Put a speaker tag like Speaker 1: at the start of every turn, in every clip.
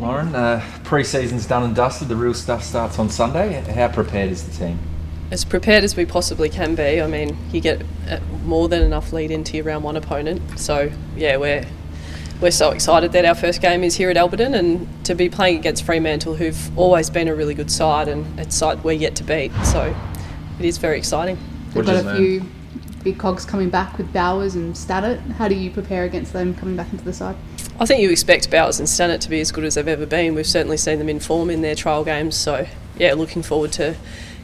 Speaker 1: Lauren, pre-season's done and dusted. The real stuff starts on Sunday. How prepared is the team?
Speaker 2: As prepared as we possibly can be. I mean, you get more than enough lead into your round one opponent. So, yeah, we're so excited that our first game is here at Alberton, and to be playing against Fremantle, who've always been a really good side, and it's a side we're yet to beat. So it is very exciting.
Speaker 3: We've got a few big cogs coming back with Bowers and Staddart. How do you prepare against them coming back into the side?
Speaker 2: I think you expect Bowers and Staddart to be as good as they've ever been. We've certainly seen them in form in their trial games. So, yeah, looking forward to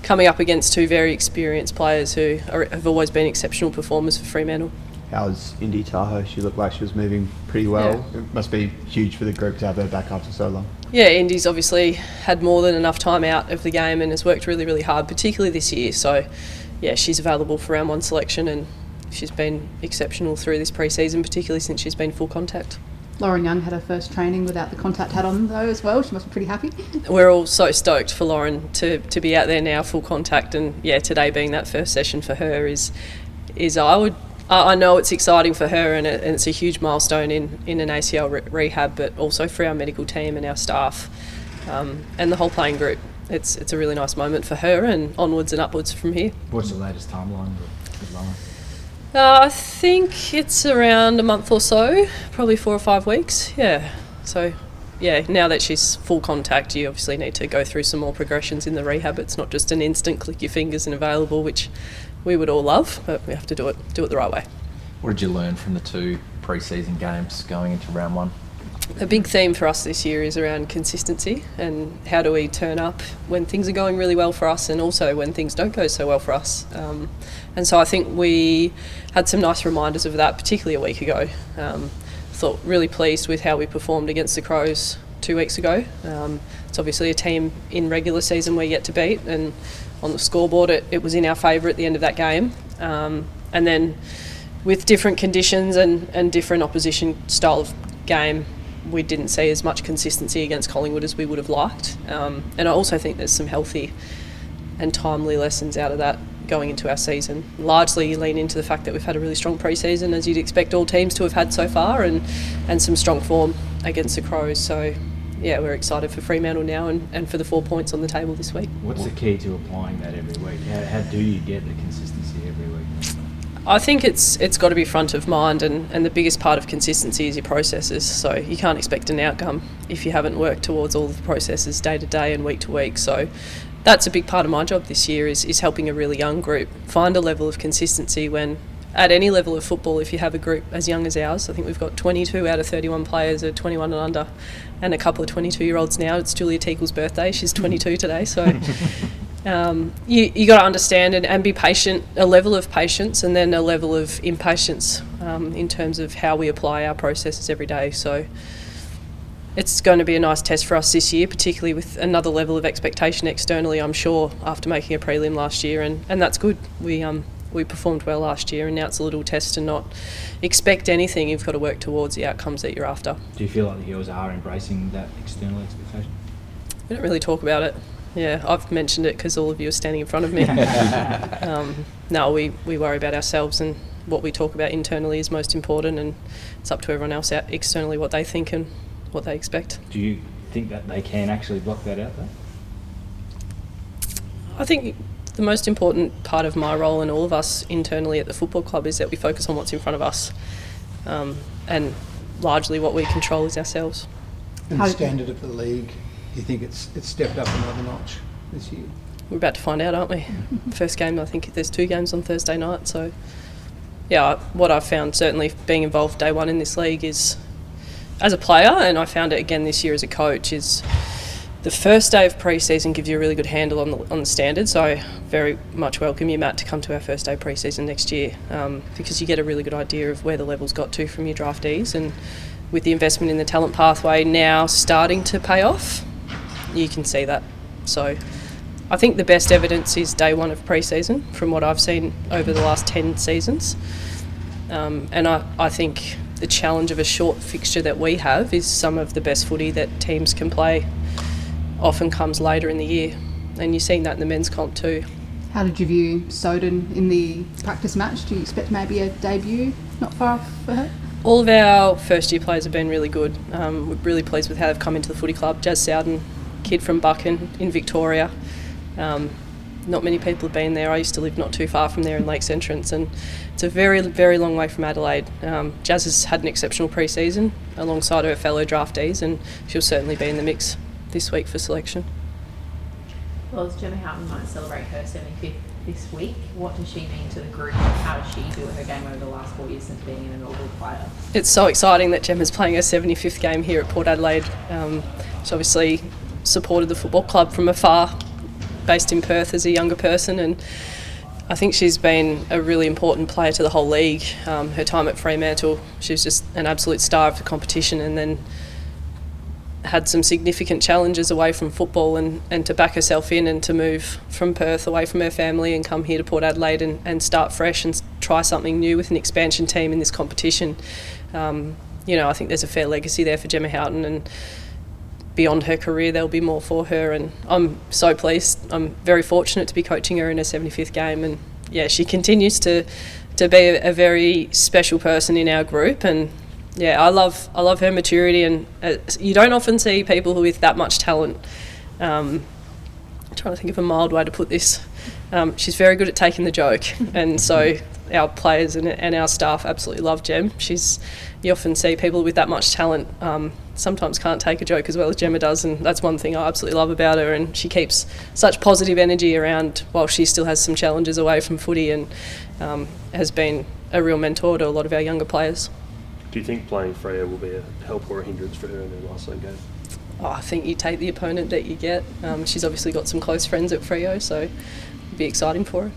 Speaker 2: coming up against two very experienced players who have always been exceptional performers for Fremantle.
Speaker 4: How's Indy Tahoe? She looked like she was moving pretty well. Yeah. It must be huge for the group to have her back after so long.
Speaker 2: Yeah, Indy's obviously had more than enough time out of the game and has worked really, really hard, particularly this year. So, yeah, she's available for round one selection, and she's been exceptional through this pre-season, particularly since she's been full contact.
Speaker 3: Lauren Young had her first training without the contact hat on, though, as well. She must be pretty happy.
Speaker 2: We're all so stoked for Lauren to be out there now, full contact, and yeah, today being that first session for her is I know it's exciting for her, and it's a huge milestone in an ACL rehab, but also for our medical team and our staff, and the whole playing group. It's a really nice moment for her, and onwards and upwards from here.
Speaker 5: What's the latest timeline with Lauren?
Speaker 2: I think it's around a month or so, probably 4 or 5 weeks. Yeah. So, yeah, now that she's full contact, you obviously need to go through some more progressions in the rehab. It's not just an instant click your fingers and available, which we would all love, but we have to do it the right way.
Speaker 1: What did you learn from the 2 pre-season games going into round 1?
Speaker 2: A big theme for us this year is around consistency, and how do we turn up when things are going really well for us, and also when things don't go so well for us. And so I think we had some nice reminders of that, particularly a week ago. Thought really pleased with how we performed against the Crows 2 weeks ago. It's obviously a team in regular season we're yet to beat, and on the scoreboard it was in our favour at the end of that game. And then with different conditions and different opposition style of game, we didn't see as much consistency against Collingwood as we would have liked. And I also think there's some healthy and timely lessons out of that going into our season. Largely you lean into the fact that we've had a really strong pre-season, as you'd expect all teams to have had so far, and some strong form against the Crows. So, yeah, we're excited for Fremantle now and for the 4 points on the table this week.
Speaker 5: What's the key to applying that every week? How do you get the consistency every week?
Speaker 2: I think it's got to be front of mind, and the biggest part of consistency is your processes. So you can't expect an outcome if you haven't worked towards all of the processes day to day and week to week. So that's a big part of my job this year is helping a really young group find a level of consistency when, at any level of football, if you have a group as young as ours. I think we've got 22 out of 31 players are 21 and under, and a couple of 22-year-olds now. It's Julia Teagle's birthday. She's 22 today, so you got to understand and be patient, a level of patience and then a level of impatience in terms of how we apply our processes every day. So it's going to be a nice test for us this year, particularly with another level of expectation externally, I'm sure, after making a prelim last year, and that's good. We performed well last year, and now it's a little test to not expect anything. You've got to work towards the outcomes that you're after.
Speaker 5: Do you feel like the Heels are embracing that external expectation?
Speaker 2: We don't really talk about it. Yeah, I've mentioned it because all of you are standing in front of me. No, we worry about ourselves, and what we talk about internally is most important, and it's up to everyone else out externally what they think and what they expect.
Speaker 5: Do you think that they can actually block that out though?
Speaker 2: I think the most important part of my role and all of us internally at the football club is that we focus on what's in front of us, and largely what we control is ourselves.
Speaker 6: And the standard of the league, you think it's stepped up another notch this year?
Speaker 2: We're about to find out, aren't we? First game, I think there's 2 games on Thursday night, so yeah, what I've found certainly being involved day one in this league is, as a player, and I found it again this year as a coach, is the first day of pre-season gives you a really good handle on the standards. So I very much welcome you, Matt, to come to our first day pre-season next year, because you get a really good idea of where the level's got to from your draftees, and with the investment in the talent pathway now starting to pay off, you can see that. So I think the best evidence is day one of pre-season from what I've seen over the last 10 seasons, and I think the challenge of a short fixture that we have is some of the best footy that teams can play often comes later in the year, and you're seeing that in the men's comp too.
Speaker 3: How did you view Soden in the practice match? Do you expect maybe a debut not far off for her?
Speaker 2: All of our first year players have been really good. We're really pleased with how they've come into the footy club. Jazz Sowden, kid from Buchan in Victoria. Not many people have been there. I used to live not too far from there in Lakes Entrance, and it's a very, very long way from Adelaide. Jazz has had an exceptional pre-season alongside her fellow draftees, and she'll certainly be in the mix this week for selection.
Speaker 7: Well, as Gemma Houghton might celebrate her 75th this week, what does she mean to the group? How does she do her game over the last 4 years since being an Oval player?
Speaker 2: It's so exciting that Gemma's playing her 75th game here at Port Adelaide. She's obviously supported the football club from afar, based in Perth as a younger person, and I think she's been a really important player to the whole league. Her time at Fremantle, she was just an absolute star of the competition, and then had some significant challenges away from football, and to back herself in and to move from Perth away from her family and come here to Port Adelaide and start fresh and try something new with an expansion team in this competition. I think there's a fair legacy there for Gemma Houghton, and beyond her career there'll be more for her, and I'm so pleased. I'm very fortunate to be coaching her in her 75th game, and yeah, she continues to be a very special person in our group, and yeah, I love her maturity, and you don't often see people with that much talent. I'm trying to think of a mild way to put this. She's very good at taking the joke, and so our players and our staff absolutely love Gem. You often see people with that much talent sometimes can't take a joke as well as Gemma does, and that's one thing I absolutely love about her, and she keeps such positive energy around while she still has some challenges away from footy, and has been a real mentor to a lot of our younger players.
Speaker 8: Do you think playing Freya will be a help or a hindrance for her in her last home game?
Speaker 2: I think you take the opponent that you get. She's obviously got some close friends at Freo, so it'll be exciting for her.